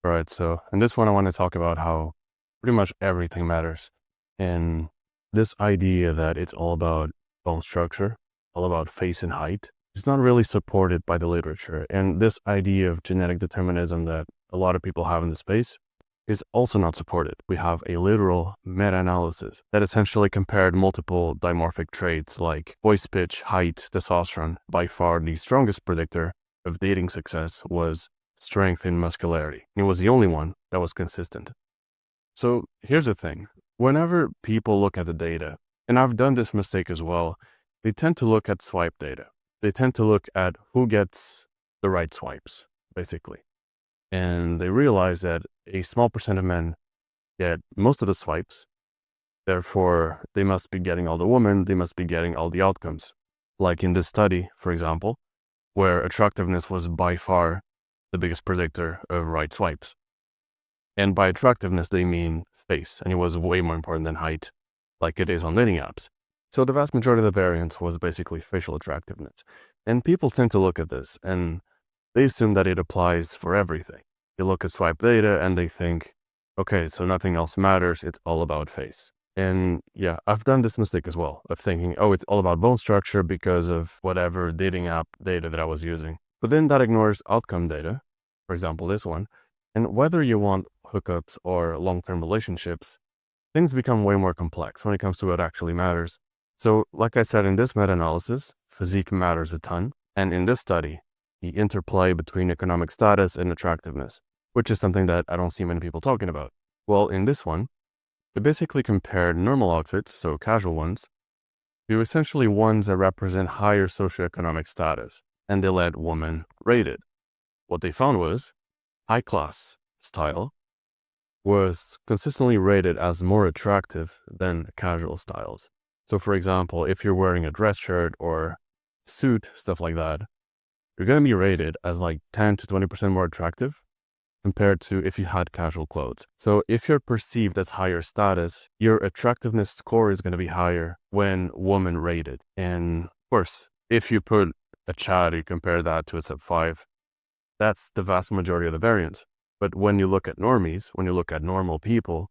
All right, so in this one, I want to talk about how pretty much everything matters. And this idea that it's all about bone structure, all about face and height, is not really supported by the literature. And this idea of genetic determinism that a lot of people have in the space is also not supported. We have a literal meta-analysis that essentially compared multiple dimorphic traits like voice pitch, height, testosterone. By far, the strongest predictor of dating success was strength and muscularity. It was the only one that was consistent. So here's the thing. Whenever people look at the data, and I've done this mistake as well, they tend to look at swipe data. They tend to look at who gets the right swipes, basically. And they realize that a small percent of men get most of the swipes. Therefore, they must be getting all the women, they must be getting all the outcomes. Like in this study, for example, where attractiveness was by far the biggest predictor of right swipes. And by attractiveness, they mean face, and it was way more important than height, like it is on dating apps. So the vast majority of the variance was basically facial attractiveness. And people tend to look at this, and they assume that it applies for everything. They look at swipe data, and they think, okay, so nothing else matters, it's all about face. And yeah, I've done this mistake as well, of thinking, oh, it's all about bone structure because of whatever dating app data that I was using. But then that ignores outcome data, for example, this one. And whether you want hookups or long-term relationships, things become way more complex when it comes to what actually matters. So, like I said in this meta-analysis, physique matters a ton. And in this study, the interplay between economic status and attractiveness, which is something that I don't see many people talking about. Well, in this one, they basically compared normal outfits, so casual ones, to essentially ones that represent higher socioeconomic status, and they let women rate it. What they found was high-class style was consistently rated as more attractive than casual styles. So for example, if you're wearing a dress shirt or suit, stuff like that, you're going to be rated as like 10 to 20% more attractive compared to if you had casual clothes. So if you're perceived as higher status, your attractiveness score is going to be higher when woman rated. And of course, if you put a Chad, you compare that to a sub 5, that's the vast majority of the variance. But when you look at normies, when you look at normal people,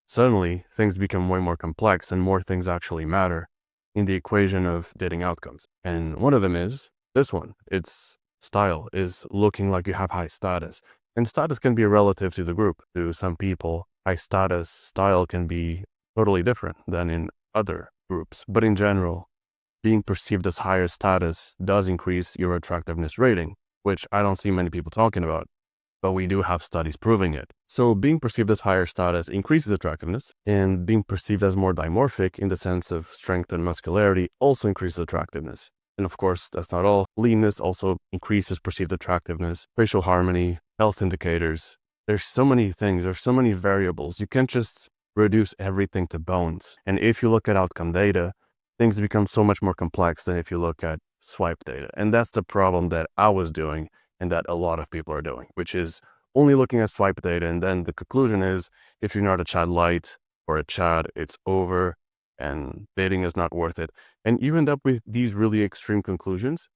suddenly things become way more complex and more things actually matter in the equation of dating outcomes. And one of them is this one. It's style, is looking like you have high status. And status can be relative to the group. To some people, high status style can be totally different than in other groups. But in general, being perceived as higher status does increase your attractiveness rating, which I don't see many people talking about, but we do have studies proving it. So being perceived as higher status increases attractiveness, and being perceived as more dimorphic in the sense of strength and muscularity also increases attractiveness. And of course, that's not all. Leanness also increases perceived attractiveness, facial harmony, health indicators. There's so many things, there's so many variables. You can't just reduce everything to bones. And if you look at outcome data, things become so much more complex than if you look at swipe data. And that's the problem that I was doing and that a lot of people are doing, which is only looking at swipe data. And then the conclusion is, if you're not a Chad light or a Chad, it's over and dating is not worth it. And you end up with these really extreme conclusions.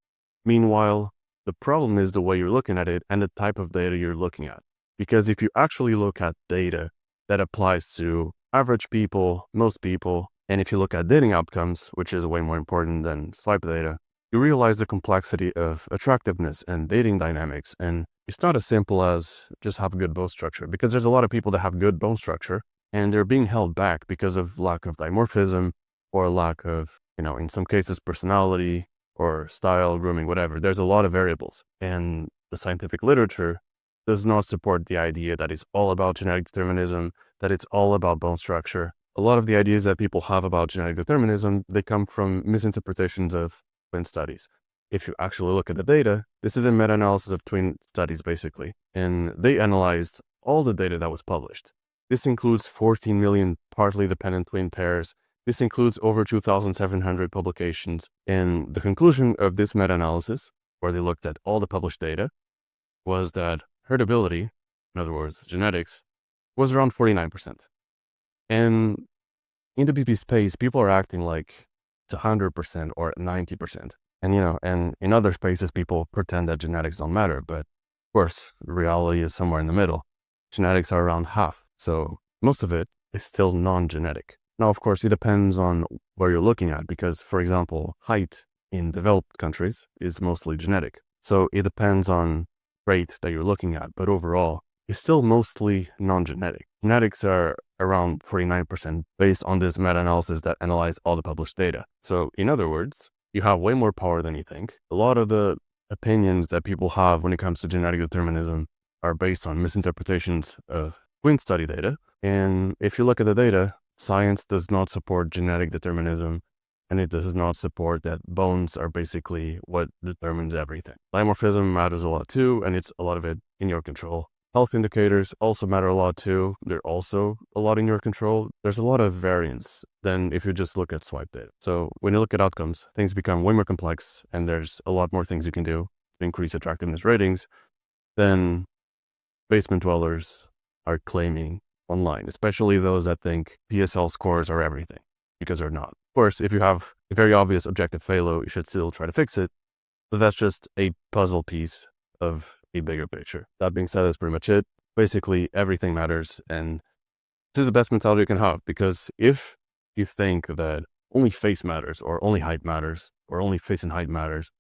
Meanwhile, the problem is the way you're looking at it and the type of data you're looking at. Because if you actually look at data that applies to average people, most people, and if you look at dating outcomes, which is way more important than swipe data, you realize the complexity of attractiveness and dating dynamics. And it's not as simple as just have good bone structure, because there's a lot of people that have good bone structure and they're being held back because of lack of dimorphism or lack of, in some cases, personality or style, grooming, whatever. There's a lot of variables. And the scientific literature does not support the idea that it's all about genetic determinism, that it's all about bone structure. A lot of the ideas that people have about genetic determinism, they come from misinterpretations of twin studies. If you actually look at the data, this is a meta-analysis of twin studies, basically. And they analyzed all the data that was published. This includes 14 million partly dependent twin pairs. This includes over 2,700 publications. And the conclusion of this meta-analysis, where they looked at all the published data, was that heritability, in other words, genetics, was around 49%. And in the BP space, people are acting like it's 100% or 90%. And, and in other spaces, people pretend that genetics don't matter. But of course, reality is somewhere in the middle. genetics are around half. So most of it is still non-genetic. Now, of course, it depends on where you're looking at because, for example, height in developed countries is mostly genetic. So it depends on rate that you're looking at, but overall, it's still mostly non-genetic. Genetics are around 49% based on this meta-analysis that analyzed all the published data. So in other words, you have way more power than you think. A lot of the opinions that people have when it comes to genetic determinism are based on misinterpretations of twin study data. And if you look at the data, science does not support genetic determinism, and it does not support that bones are basically what determines everything. Dimorphism matters a lot too, and it's a lot of it in your control. Health indicators also matter a lot too. They're also a lot in your control. There's a lot of variance than if you just look at swipe data. So when you look at outcomes, things become way more complex, and there's a lot more things you can do to increase attractiveness ratings than basement dwellers are claiming online, especially those that think PSL scores are everything, because they're not. Of course, if you have a very obvious objective failure, you should still try to fix it, but that's just a puzzle piece of a bigger picture. That being said, that's pretty much it. Basically, everything matters, and this is the best mentality you can have, because if you think that only face matters, or only height matters, or only face and height matters,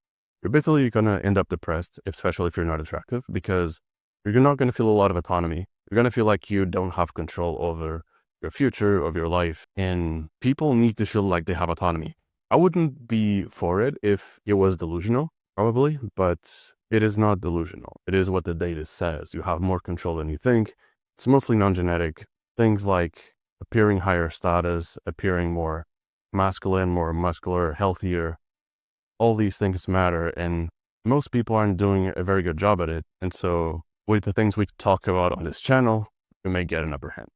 you're basically going to end up depressed, especially if you're not attractive, because you're not going to feel a lot of autonomy. You're going to feel like you don't have control over your future, of your life, and people need to feel like they have autonomy. I wouldn't be for it if it was delusional, probably, but it is not delusional. It is what the data says. You have more control than you think. It's mostly non-genetic. Things like appearing higher status, appearing more masculine, more muscular, healthier, all these things matter, and most people aren't doing a very good job at it. And so with the things we talk about on this channel, we may get an upper hand.